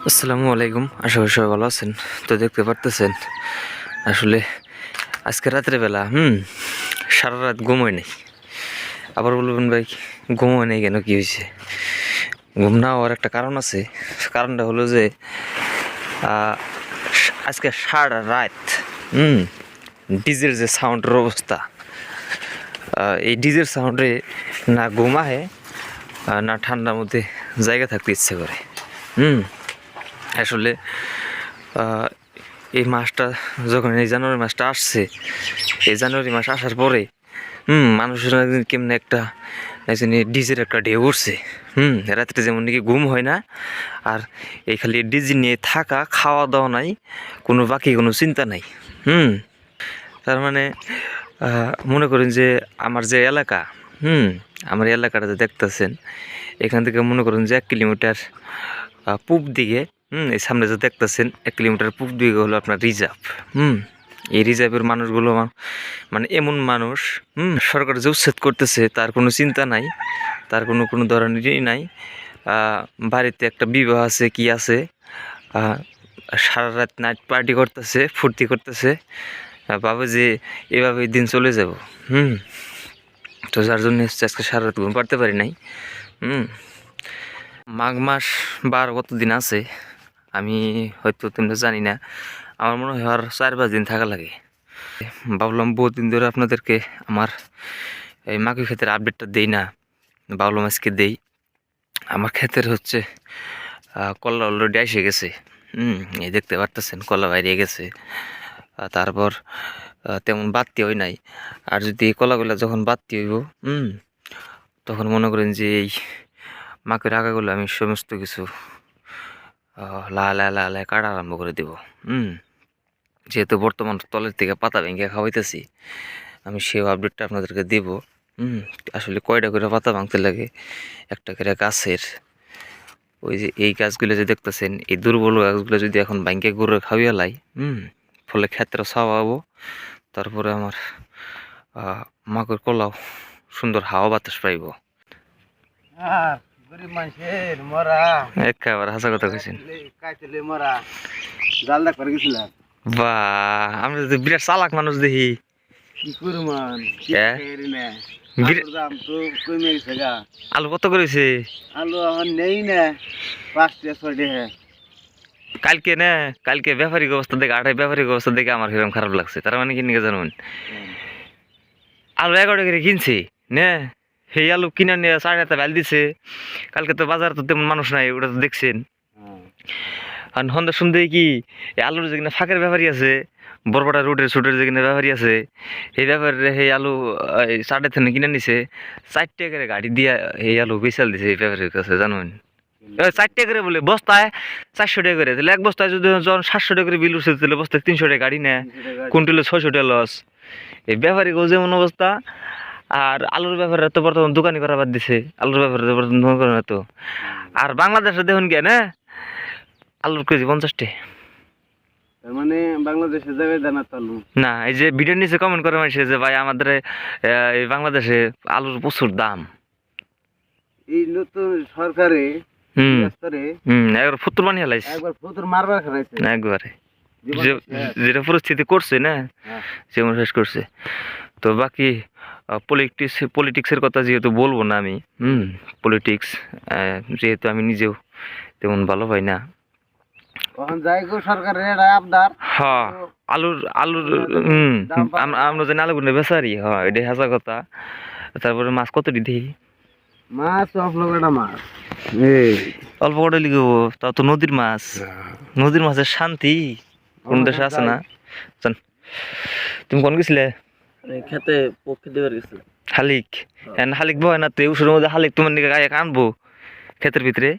আসসালামু আলাইকুম, আশা করি সবাই ভালো আছেন। তো দেখতে পারতেছেন আসলে আজকে রাতের বেলা সারা রাত ঘুম হয় নাই। আবার বলবেন ভাই ঘুম হয় নাই কেন, কি হয়েছে? ঘুম না হওয়ার একটা কারণ আছে। কারণটা হলো যে আহ, আজকে সারা রাত ডিজের যে সাউন্ডের অবস্থা, এই ডিজের সাউন্ডে না ঘুম আহে, না ঠান্ডার মধ্যে জায়গা থাকতে ইচ্ছে করে। আসলে আহ, এই মাসটা যখন এই জানুয়ারি মাসটা আসছে, এই জানুয়ারি মাস আসার পরে মানুষের একদিন কেমনে একটা ডিজের একটা ঢেউ উঠছে। রাত্রে যেমন নাকি ঘুম হয় না, আর এই খালি ডিজি নিয়ে থাকা, খাওয়া দাওয়া নাই, কোনো বাকি কোনো চিন্তা নাই। তার মানে মনে করেন যে আমার যে এলাকা, আমার এলাকাটা যে দেখতেছেন, এখান থেকে মনে করেন যে 1 কিলোমিটার পূব দিকে, এই সামনে যে দেখতেছেন 1 কিলোমিটার পূব দিকে হলো আপনার রিজার্ভ। এই রিজার্ভের মানুষগুলো মানে এমন মানুষ, সরকার যে উচ্ছেদ করতেছে তার কোনো চিন্তা নাই, তার কোনো ধরনেরই নাই। বাড়িতে একটা বিবাহ আছে, কি আছে, সারা রাত নাইট পার্টি করতেছে, ফুর্তি করতেছে, ভাবে যে এভাবে দিন চলে যাব। তো যার জন্য আজকে সারা রাত ঘুম পারতে পারি নাই। মাঘ মাস বার কতদিন আছে আমি হয়তো তোমরা জানি না, আমার মনে হয় আর 4-5 দিন থাকা লাগে। ভাবলাম বহুদিন ধরে আপনাদেরকে আমার এই মাঘের ক্ষেতের আপডেটটা দেই না, ভাবলাম আজকে দেই। আমার ক্ষেতের হচ্ছে কলা অলরেডি এসে গেছে। এই দেখতে পারতেছেন কলা বাইরে গেছে। তারপর তেমন বাড়তি হয় নাই। আর যদি এই কলাগুলো যখন বাড়তি হইব, তখন মনে করেন যে এই মাকের আগাগুলো আমি সমস্ত কিছু লালায় কাটা আরম্ভ করে দেব। যেহেতু বর্তমান তলের থেকে পাতা ভেঙে খাওয়াইতেছি, আমি সেও আপডেটটা আপনাদেরকে দেব। আসলে কয়টা করে পাতা ভাঙতে লাগে একটা করে গাছের, ওই যে এই গাছগুলো যে দেখতেছেন, এই দুর্বল গাছগুলো যদি এখন ভাঙে গরুরে খাওয়াইয়া লাই, ফলে ক্ষেত্রে ছাওয়াবো, তারপরে আমার মাকের কলাও সুন্দর হাওয়া বাতাস পাইব। একেবারে হাসা কথা কইছেন। বাহ, আমরা তো বিরাট চালাক মানুষ দেখি। আলু কত করেছে? আলু এখন নেই না, 5-6 কালকে ব্যাপারিক অবস্থা দেখে, ব্যাপারিক অবস্থা দেখে আমার কিরকম খারাপ লাগছে। তার মানে কি নিয়ে জানুন, আলু 11 করে কিনছি নে, সেই আলু কিনে নিয়ে 4.5 বেল দিছে। কালকে তো বাজার তো তেমন মানুষ নাই, ওটা তো দেখছেন। আর সন্ধ্যা সন্ধ্যায় কি আলুর যেখানে ফাঁকের ব্যাপারী আছে, বরপাড়া রোডের সুটের যেখানে ব্যাপারী আছে, সেই ব্যাপারে সেই আলু 3.5 কিনে নিছে। 4 টাকা করে গাড়ি দিয়ে এই আলু বেচাল দিছে এই ব্যাপারীর কাছে, জানুন। 4 টাকা করে বলে বস্তায় 400 টাকা করে, তাহলে এক বস্তায় যদি যখন 700 টাকা করে বিল উঠছে, তাহলে বস্তায় 300 টাকা গাড়ি নেয়, কুইন্টালে 600 টাকা লস। এই ব্যাপারী যেমন অবস্থা। আর আলুর ব্যাপারে তো বর্তমান দোকানি করা বাদ দিছে, আলুর ব্যাপারে তো বর্তমান দোকান করে না তো। আর বাংলাদেশে দেখুন কেন আলুর কেজি 50 টাকা। মানে বাংলাদেশের জায়গায় দানা আলু না, এই যে ভিডিও নিচে কমেন্ট করে মাসে যে ভাই আমাদের এই বাংলাদেশে আলুর প্রচুর দাম। এই নতুন সরকারে একবার ফুতুর বানিয়ে লাইছে, একবার ফুতুর মারবার খাইছে একবারে। যেটা পরিস্থিতি করছে না, যেমন শেষ করছে। তো বাকি পলিটিক্সের কথা যেহেতু বলবো না আমি, পলিটিক্স যেহেতু আমি নিজেও তেমন ভালো পাই না। হ্যাঁ, আলুর আমরা জানি আলু গুনে বেচারি, হ্যাঁ এটাই হাসা কথা। তারপরে মাছ কত দিই, মাছ অল্প করে লিখব, তা তো নদীর মাছ। নদীর মাছের শান্তি কোন দেশে আছে না? তুমি কোন গেছিলে? খেতে পক্ষে দেবার গেছিল হালিক। হালিক বয় না তো উসুরের মধ্যে হালিক তোমার নিকে গায়ে আনবো ক্ষেতের ভিতরে।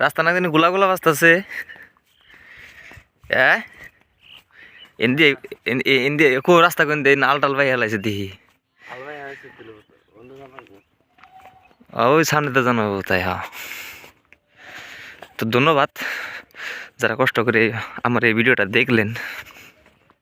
রাস্তা না জানি গোলা গোলা বাজতেছে। রাস্তা কোন দিয়ে আলটাল ভাই হেলাইছে দেখি, ওই সামনেতে জানাবো তাই। হ্যাঁ, তো ধন্যবাদ যারা কষ্ট করে আমার এই ভিডিওটা দেখলেন।